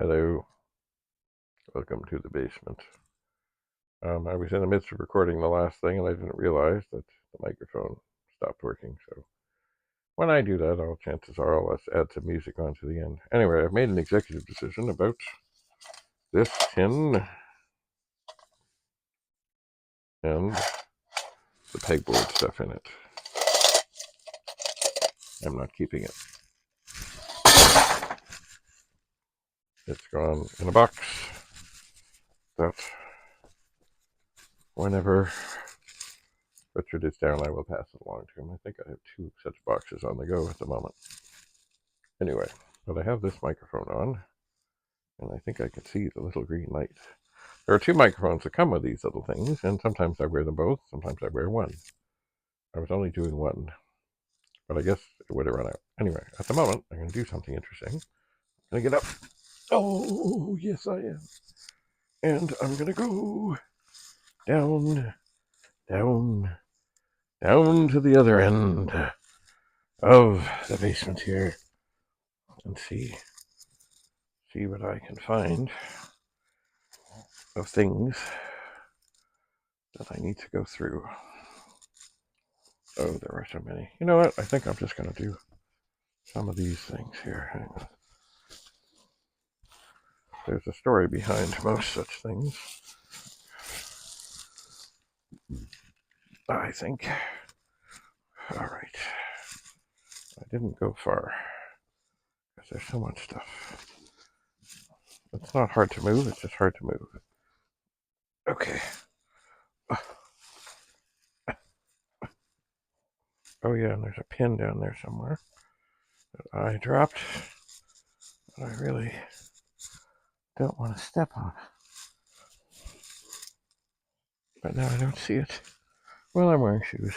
Hello. Welcome to the basement. I was in the midst of recording the last thing, and I didn't realize that the microphone stopped working. So when I do that, chances are I'll add some music onto the end. Anyway, I've made an executive decision about this tin and the pegboard stuff in it. I'm not keeping it. It's gone in a box that whenever Richard is down, I will pass it along to him. I think I have 2 such boxes on the go at the moment. Anyway, but I have this microphone on, and I think I can see the little green light. There are 2 microphones that come with these little things, and sometimes I wear them both, sometimes I wear one. I was only doing one, but I guess it would have run out. Anyway, at the moment, I'm going to do something interesting. I'm going to get up. Oh, yes, I am. And I'm going to go down, down, down to the other end of the basement here and see what I can find of things that I need to go through. Oh, there are so many. You know what? I think I'm just going to do some of these things here. Hang on. There's a story behind most such things, I think. All right. I didn't go far because there's so much stuff. It's not hard to move, it's just hard to move. Okay. Oh, yeah, and there's a pin down there somewhere that I dropped, but I really don't want to step on. But now I don't see it. Well, I'm wearing shoes.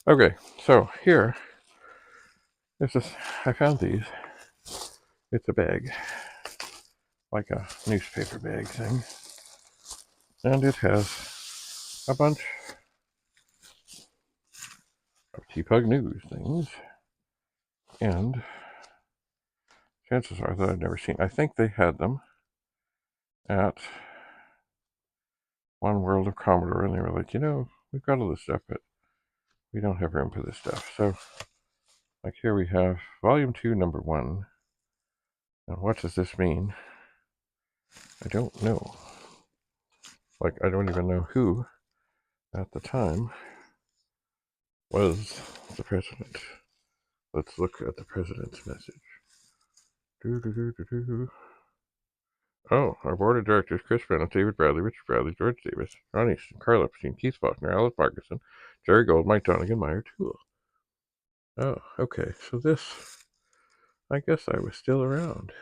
Okay, so here is this. I found these. It's a bag, like a newspaper bag thing, and it has a bunch of TPUG news things, and chances are that I've never seen. I think they had them at One World of Commodore, and they were like, we've got all this stuff, but we don't have room for this stuff. So, like here we have Volume 2, Number 1. And what does this mean? I don't know. Like, I don't even know who, at the time, was the president. Let's look at the president's message. Oh, our board of directors: Chris Bennett, David Bradley, Richard Bradley, George Davis, Ron Easton, Carl Epstein, Keith Faulkner, Alice Markinson, Jerry Gold, Mike Donegan, Meyer Toole. Oh, okay, so this, I guess I was still around.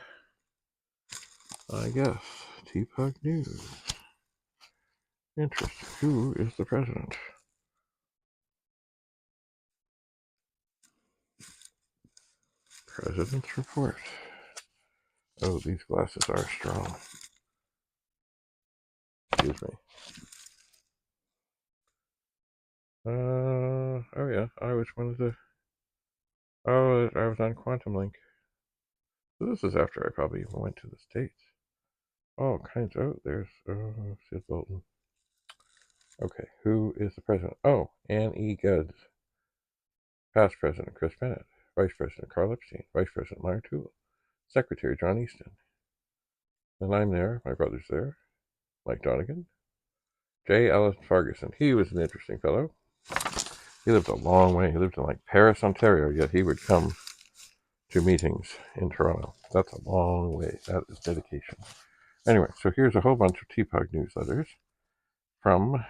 I guess. TPUG News. Interesting. Who is the president? President's report. Oh, these glasses are strong. Excuse me. Oh yeah, I was one of the... Oh, I was on Quantum Link. So this is after I probably even went to the States. Oh, kinds of... Oh, there's Sid Bolton. Okay, who is the president? Oh, Anne E. Goods. Past President Chris Bennett. Vice President Carl Epstein. Vice President Meyer Toole. Secretary John Easton. And I'm there. My brother's there. Mike Donegan. J. Allen Ferguson. He was an interesting fellow. He lived a long way. He lived in like Paris, Ontario, yet he would come to meetings in Toronto. That's a long way. That is dedication. Anyway, so here's a whole bunch of TPUG newsletters from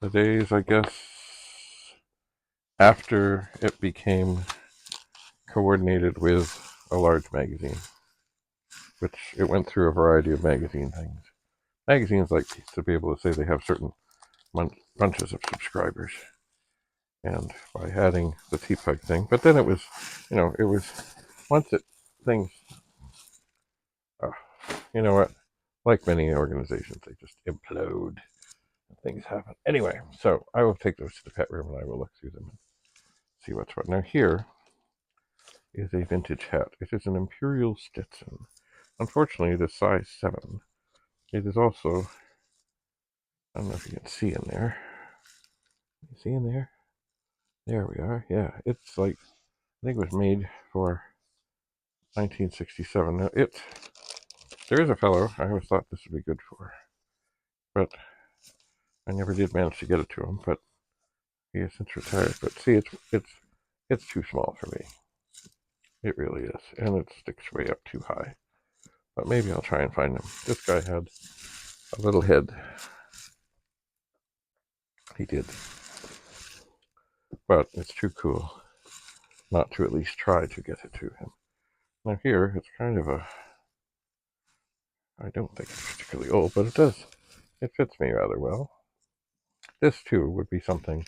the days, I guess, after it became coordinated with a large magazine, which it went through a variety of magazine things. Magazines like to be able to say they have certain bunches of subscribers, and by adding the TPUG thing, but then it was, it was once it things, you know what, like many organizations, they just implode Things happen. Anyway, so I will take those to the pet room and I will look through them and see what's what. Now here is a vintage hat. It is an Imperial Stetson. Unfortunately, it is size 7. It is also, I don't know if you can see in there. You see in there? There we are. Yeah, it's like, I think it was made for 1967. Now there is a fellow I always thought this would be good for, but I never did manage to get it to him, but he has since retired. But see, it's too small for me. It really is, and it sticks way up too high. But maybe I'll try and find him. This guy had a little head. He did. But it's too cool not to at least try to get it to him. Now here, it's kind of a, I don't think it's particularly old, but it fits me rather well. This too would be something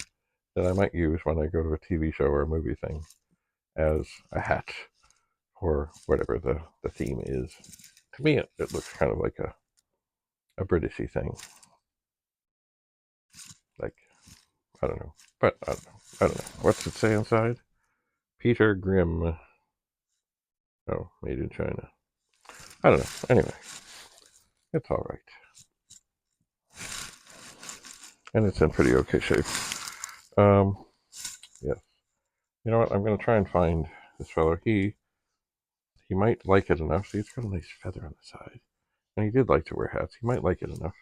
that I might use when I go to a TV show or a movie thing as a hat or whatever the theme is. To me, it looks kind of like a Britishy thing. Like, I don't know. But I don't know. What's it say inside? Peter Grimm. Oh, made in China. I don't know. Anyway, it's all right. And it's in pretty okay shape. Yes. You know what? I'm going to try and find this fellow. He might like it enough. See, it's got a nice feather on the side. And he did like to wear hats. He might like it enough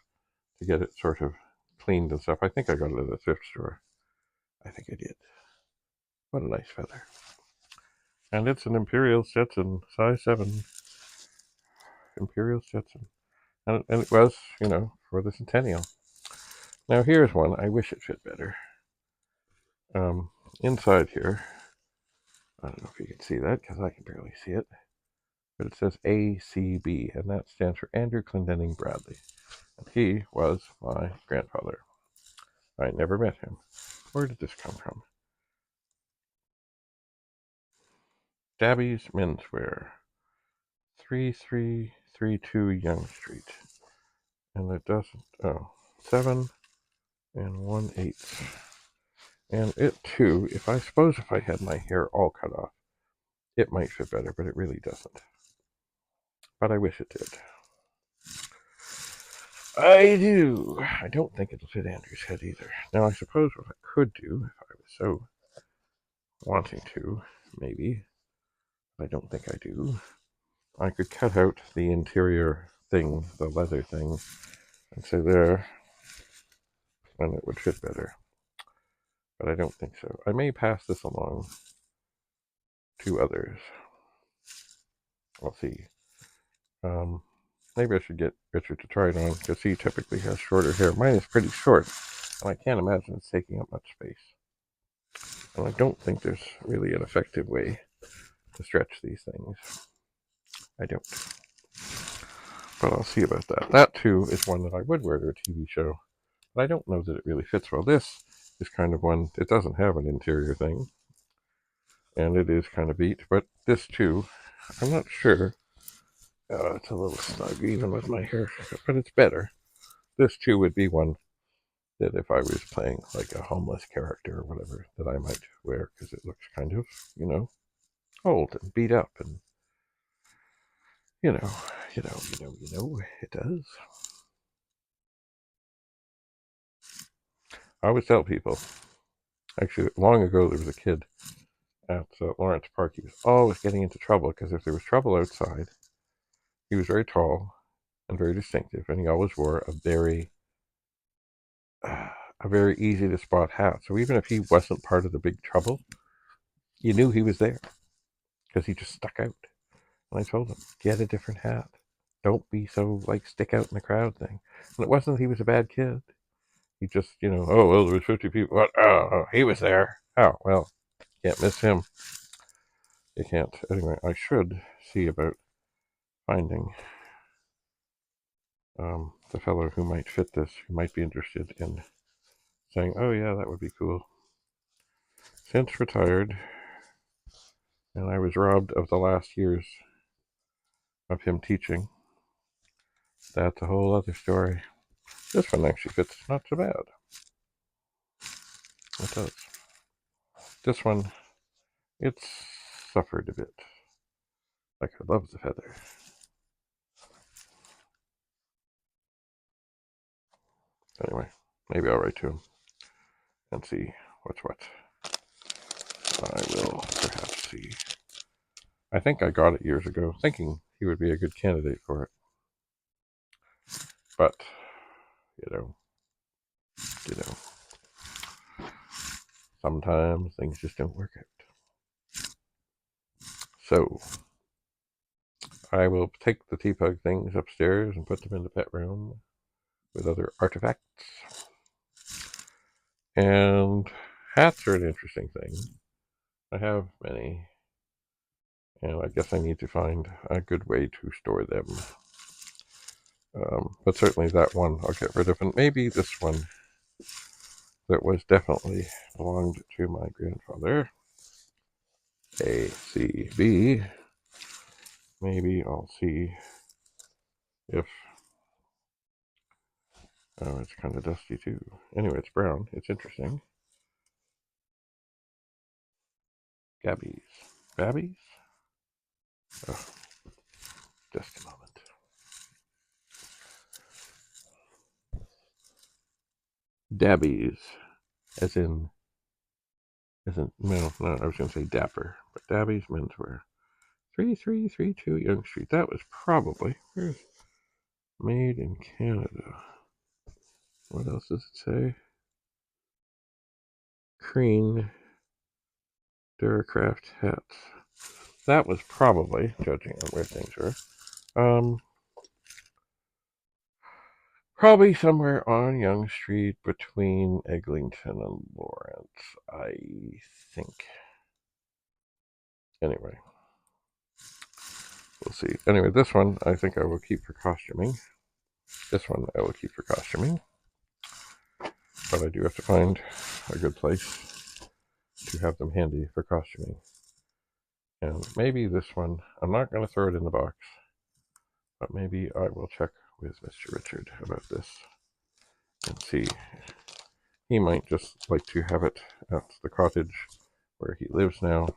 to get it sort of cleaned and stuff. I think I got it at a thrift store. I think I did. What a nice feather. And it's an Imperial Stetson, size 7. Imperial Stetson. And it was, for the centennial. Now here's one. I wish it fit better. Inside here, I don't know if you can see that because I can barely see it, but it says ACB, and that stands for Andrew Clendenning Bradley. And he was my grandfather. I never met him. Where did this come from? Dabby's Menswear, 3332 Young Street. And it doesn't, 7 1/8. And it too, if I had my hair all cut off, it might fit better, but it really doesn't. But I wish it did. I do. I don't think it'll fit Andrew's head either. Now, I suppose what I could do, if I was so wanting to, maybe, but I don't think I do, I could cut out the interior thing, the leather thing, and say there, and it would fit better. But I don't think so. I may pass this along to others. We'll see. Maybe I should get Richard to try it on, because he typically has shorter hair. Mine is pretty short, and I can't imagine it's taking up much space. And I don't think there's really an effective way to stretch these things. I don't. But I'll see about that. That, too, is one that I would wear to a TV show, but I don't know that it really fits well. This is kind of one, it doesn't have an interior thing, and it is kind of beat, but this, too, I'm not sure. It's a little snug, even with my hair, but it's better. This, too, would be one that if I was playing like a homeless character or whatever, that I might wear, because it looks kind of, old and beat up, and it does. I always tell people, actually, long ago there was a kid at Lawrence Park. He was always getting into trouble, because if there was trouble outside, he was very tall and very distinctive, and he always wore a very easy to spot hat. So even if he wasn't part of the big trouble, you knew he was there, because he just stuck out. And I told him, get a different hat. Don't be so, stick out in the crowd thing. And it wasn't that he was a bad kid. He just, oh, well, there was 50 people. What? Oh, he was there. Oh, well, can't miss him. You can't. Anyway, I should see about finding the fellow who might fit this, who might be interested in saying, oh, yeah, that would be cool. Since retired, and I was robbed of the last years of him teaching. That's a whole other story. This one actually fits not so bad. It does. This one, it's suffered a bit. Like, I love the feather. Anyway, maybe I'll write to him and see what's what. I will perhaps see. I think I got it years ago, thinking he would be a good candidate for it. But, you know, sometimes things just don't work out. So, I will take the TPUG things upstairs and put them in the pet room with other artifacts. And hats are an interesting thing. I have many, and I guess I need to find a good way to store them. But certainly that one I'll get rid of, and maybe this one that was definitely belonged to my grandfather, ACB. Maybe I'll see if... Oh, it's kind of dusty too. Anyway, it's brown. It's interesting. Gabbies. Babbies? Oh, just a moment. Dabbies. As in, no, I was going to say dapper. But Dabbies menswear. 3332 Young Street. That was probably... Where's made in Canada? What else does it say? Crean Duracraft hats. That was probably, judging on where things were, probably somewhere on Young Street between Eglinton and Lawrence, I think. Anyway, we'll see. Anyway, this one I think I will keep for costuming. This one I will keep for costuming. But I do have to find a good place to have them handy for costuming. And maybe this one, I'm not going to throw it in the box, but maybe I will check with Mr. Richard about this and see. He might just like to have it at the cottage where he lives now,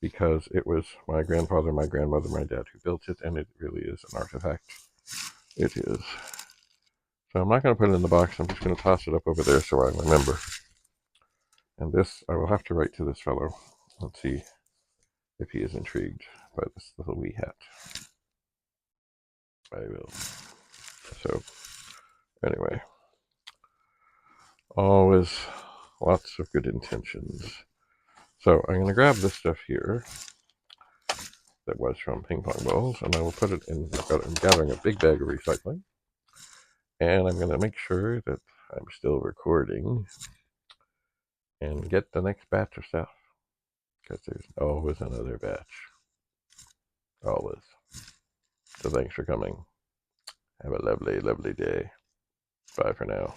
because it was my grandfather, my grandmother, my dad who built it, and it really is an artifact. It is. So I'm not going to put it in the box. I'm just going to toss it up over there so I remember. And this, I will have to write to this fellow and see if he is intrigued by this little wee hat. I will. So, anyway. Always lots of good intentions. So I'm going to grab this stuff here that was from ping pong balls, and I will put it in. I'm gathering a big bag of recycling, and I'm going to make sure that I'm still recording and get the next batch of stuff, because there's always another batch. Always. So thanks for coming. Have a lovely, lovely day. Bye for now.